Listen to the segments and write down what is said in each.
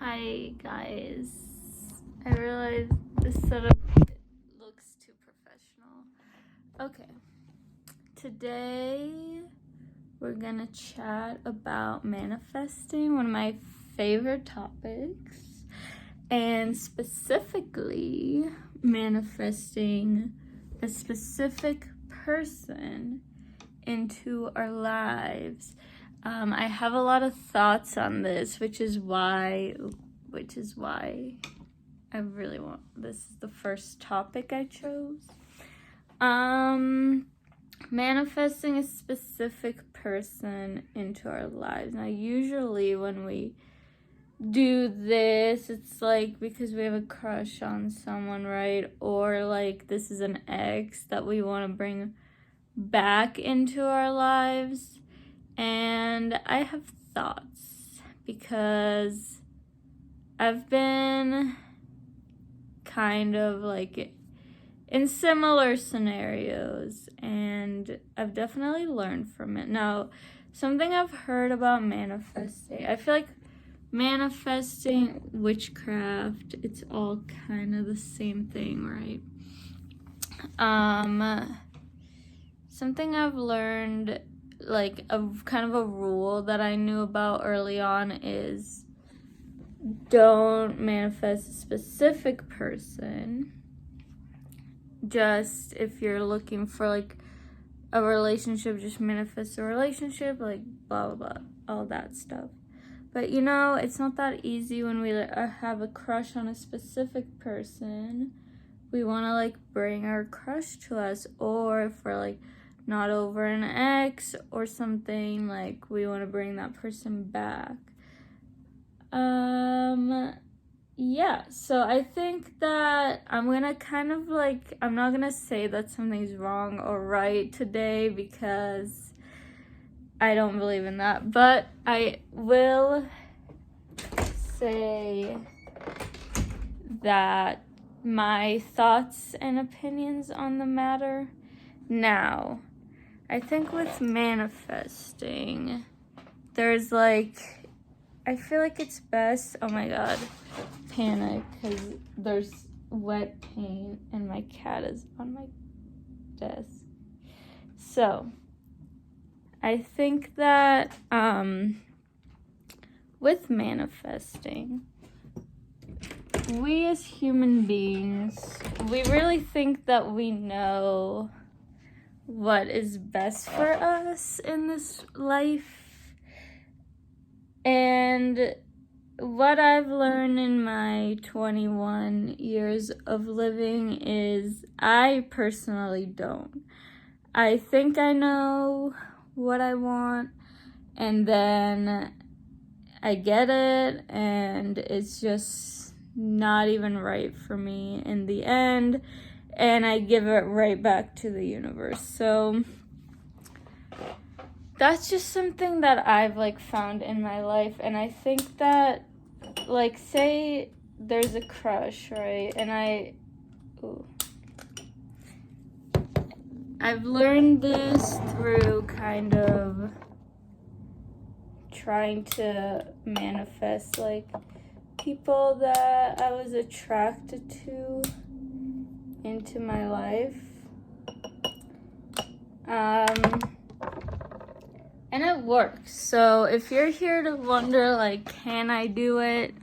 Hi guys, I realized this setup looks too professional. Okay, today we're gonna chat about manifesting, one of my favorite topics, and specifically manifesting a specific person into our lives. I have a lot of thoughts on this, which is why I really want, this is the first topic I chose. Manifesting a specific person into our lives. Now, usually when we do this, it's like because we have a crush on someone, right? Or like this is an ex that we want to bring back into our lives. And I have thoughts because I've been kind of like in similar scenarios and I've definitely learned from it. Now, something I've heard about manifesting, I feel like manifesting, witchcraft, it's all kind of the same thing, right? Something I've learned, like a kind of a rule that I knew about early on, is don't manifest a specific person. Just if you're looking for like a relationship, just manifest a relationship, like blah blah blah, all that stuff. But you know, it's not that easy when we have a crush on a specific person. We want to like bring our crush to us, or if we're like not over an ex or something, like we want to bring that person back. Yeah, so I think that I'm gonna kind of like, I'm not gonna say that something's wrong or right today because I don't believe in that, but I will say that my thoughts and opinions on the matter. Now, I think with manifesting, there's like, I feel like it's best, oh my god, panic, because there's wet paint and my cat is on my desk. So, I think that with manifesting, we as human beings, we really think that we know what is best for us in this life. And what I've learned in my 21 years of living is I personally don't. I think I know what I want, and then I get it, and it's just not even right for me in the end, and I give it right back to the universe. So that's just something that I've like found in my life. And I think that, like, say there's a crush, right? And I've learned this through kind of trying to manifest like people that I was attracted to into my life. And it works. So if you're here to wonder, like, can I do it?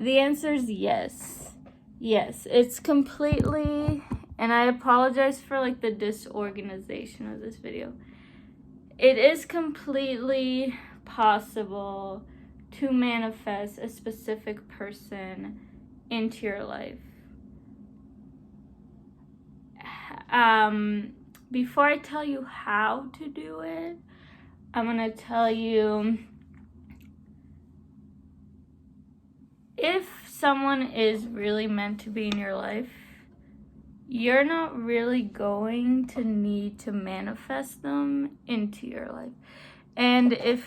The answer is yes. Yes, it's completely, and I apologize for like the disorganization of this video. It is completely possible to manifest a specific person into your life. Before I tell you how to do it, I'm gonna tell you, if someone is really meant to be in your life, you're not really going to need to manifest them into your life. And if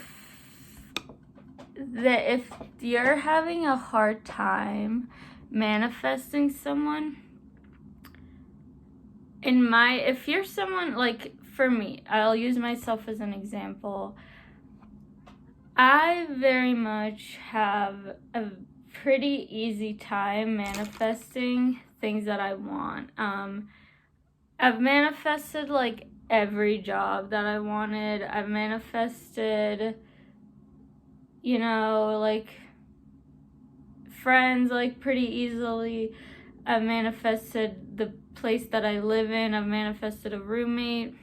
you're having a hard time manifesting someone, if you're someone, like for me, I'll use myself as an example. I very much have a pretty easy time manifesting things that I want. I've manifested like every job that I wanted. I've manifested, like friends like pretty easily. I've manifested the place that I live in. I've manifested a roommate.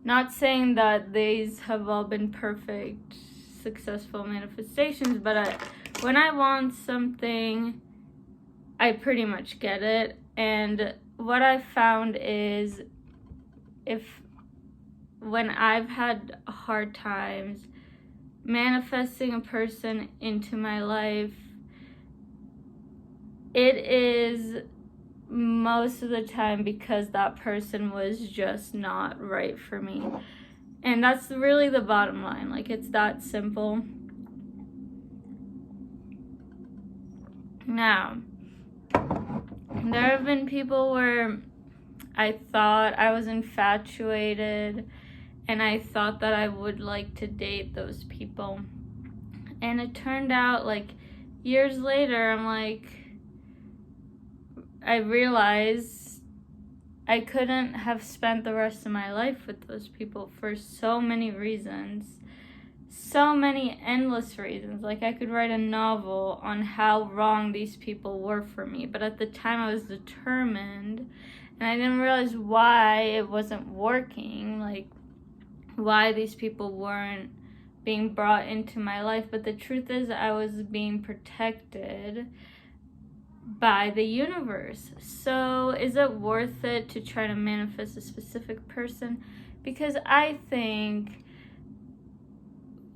Not saying that these have all been perfect, successful manifestations, but when I want something, I pretty much get it. And what I've found is when I've had hard times manifesting a person into my life, it is most of the time because that person was just not right for me. And that's really the bottom line. Like, it's that simple. Now, there have been people where I thought I was infatuated and I thought that I would like to date those people. And it turned out, like, years later, I realized I couldn't have spent the rest of my life with those people for so many reasons. So many endless reasons. Like, I could write a novel on how wrong these people were for me. But at the time, I was determined. And I didn't realize why it wasn't working. Like, why these people weren't being brought into my life. But the truth is, I was being protected by the universe. So is it worth it to try to manifest a specific person? Because I think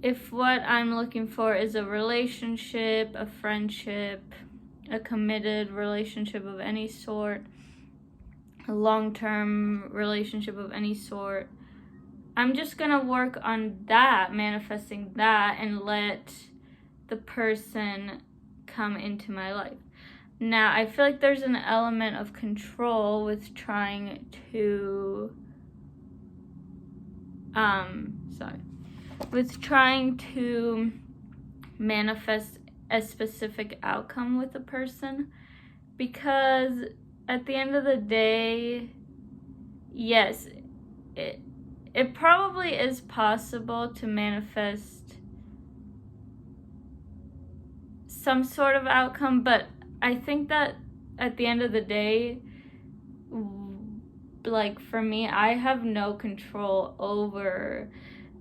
if what I'm looking for is a relationship, a friendship, a committed relationship of any sort, a long-term relationship of any sort, I'm just gonna work on that, manifesting that, and let the person come into my life. Now, I feel like there's an element of control with trying to, manifest a specific outcome with a person, because at the end of the day, yes, it probably is possible to manifest some sort of outcome, but I think that at the end of the day, like, for me, I have no control over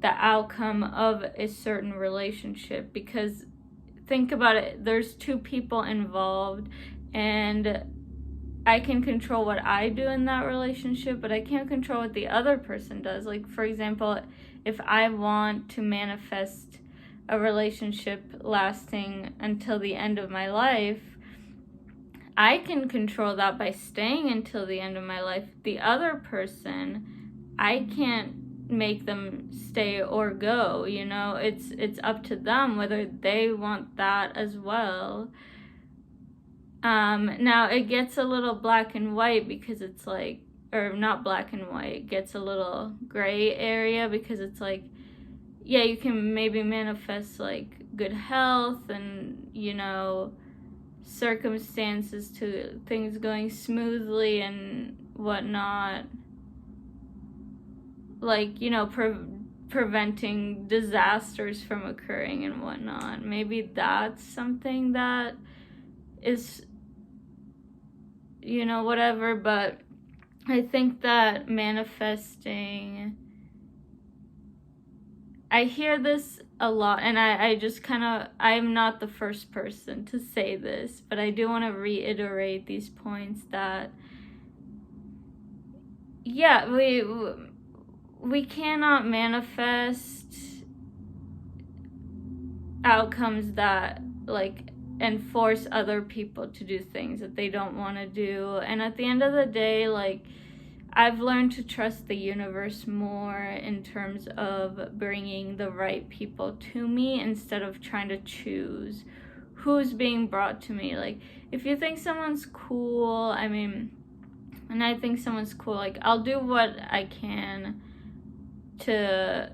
the outcome of a certain relationship, because think about it, there's two people involved, and I can control what I do in that relationship, but I can't control what the other person does. Like, for example, if I want to manifest a relationship lasting until the end of my life, I can control that by staying until the end of my life. The other person, I can't make them stay or go, it's up to them whether they want that as well. Now it gets a little black and white, because it's like, or not black and white, it gets a little gray area, because it's like, yeah, you can maybe manifest like good health and, circumstances to things going smoothly and whatnot, like, preventing disasters from occurring and whatnot. Maybe that's something that is, whatever, but I think that manifesting, I hear this a lot, and I just I'm not the first person to say this, but I do want to reiterate these points that, yeah, we cannot manifest outcomes that, like, and force other people to do things that they don't want to do. And at the end of the day, like, I've learned to trust the universe more in terms of bringing the right people to me, instead of trying to choose who's being brought to me. Like, if you think someone's cool, and I think someone's cool, like, I'll do what I can to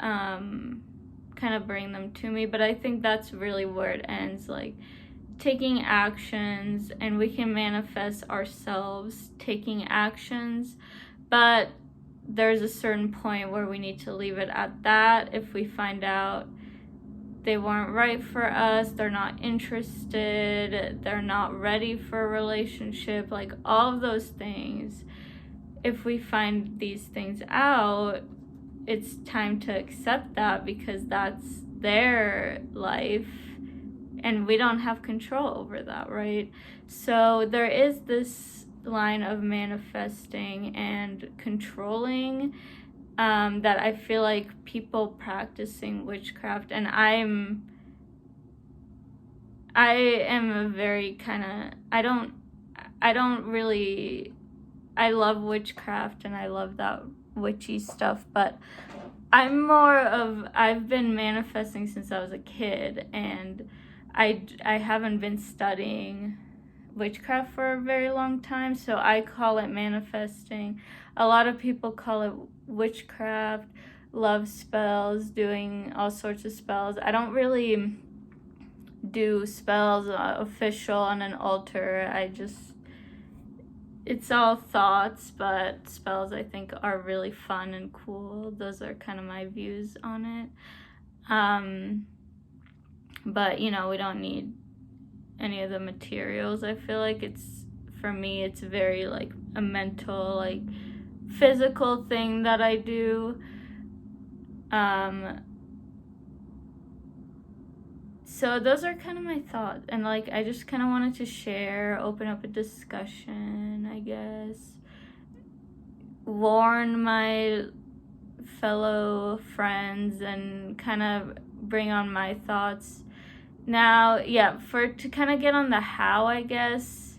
kind of bring them to me. But I think that's really where it ends, like taking actions, and we can manifest ourselves taking actions, but there's a certain point where we need to leave it at that. If we find out they weren't right for us, they're not interested, they're not ready for a relationship, like all of those things, if we find these things out, it's time to accept that, because that's their life and we don't have control over that, right? So there is this line of manifesting and controlling, that I feel like people practicing witchcraft, and I am a very kind of, I don't really, I love witchcraft and I love that witchy stuff, but I've been manifesting since I was a kid, and I haven't been studying witchcraft for a very long time, so I call it manifesting. A lot of people call it witchcraft, love spells, doing all sorts of spells. I don't really do spells official on an altar. It's all thoughts, but spells I think are really fun and cool. Those are kind of my views on it. But we don't need any of the materials. I feel like for me it's very like a mental, like physical thing that I do. So those are kind of my thoughts, and like I just kind of wanted to share, open up a discussion, I guess, warn my fellow friends, and kind of bring on my thoughts. Now, to kind of get on the how, I guess,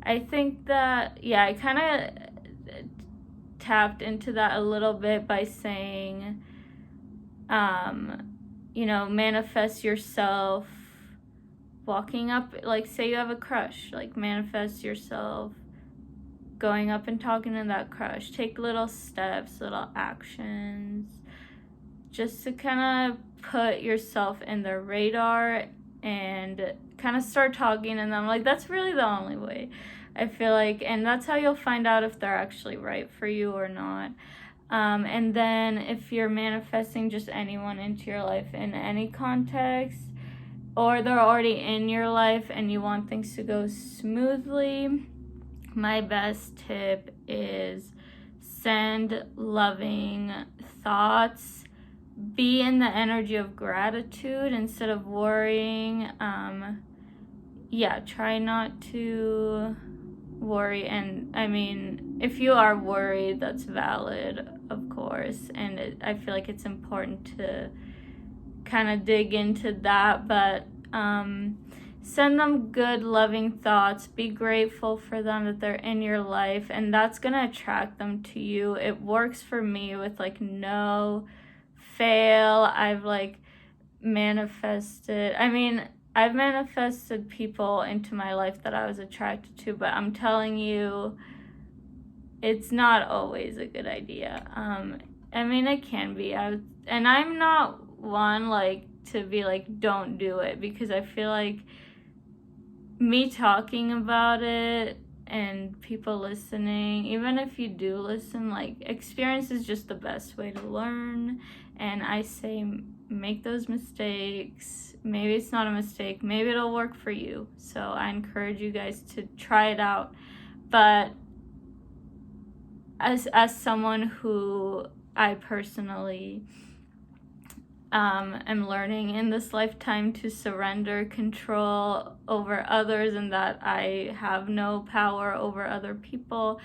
I think that, I kind of tapped into that a little bit by saying, manifest yourself walking up, like say you have a crush, like manifest yourself going up and talking to that crush. Take little steps, little actions, just to kind of put yourself in their radar and kind of start talking to them. Like that's really the only way, I feel like, and that's how you'll find out if they're actually right for you or not. And then if you're manifesting just anyone into your life in any context, or they're already in your life and you want things to go smoothly, my best tip is send loving thoughts. Be in the energy of gratitude instead of worrying. Try not to worry. And I mean, if you are worried, that's valid, of course. And I feel like it's important to kind of dig into that. But send them good, loving thoughts. Be grateful for them, that they're in your life. And that's going to attract them to you. It works for me with like no fail. I've like manifested. I mean, I've manifested people into my life that I was attracted to, but I'm telling you, it's not always a good idea. I mean, it can be. And I'm not one like to be like, don't do it, because I feel like me talking about it and people listening, even if you do listen, like experience is just the best way to learn. And I say make those mistakes. Maybe it's not a mistake, maybe it'll work for you. So I encourage you guys to try it out. But as someone who I personally am learning in this lifetime to surrender control over others, and that I have no power over other people,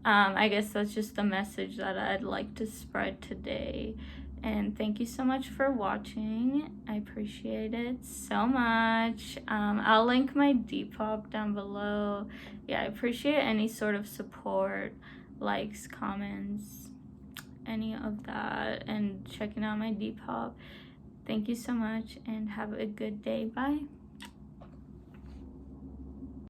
I guess that's just the message that I'd like to spread today. And thank you so much for watching. I appreciate it so much. I'll link my Depop down below. I appreciate any sort of support, likes, comments, any of that, and checking out my Depop. Thank you so much, and have a good day. Bye.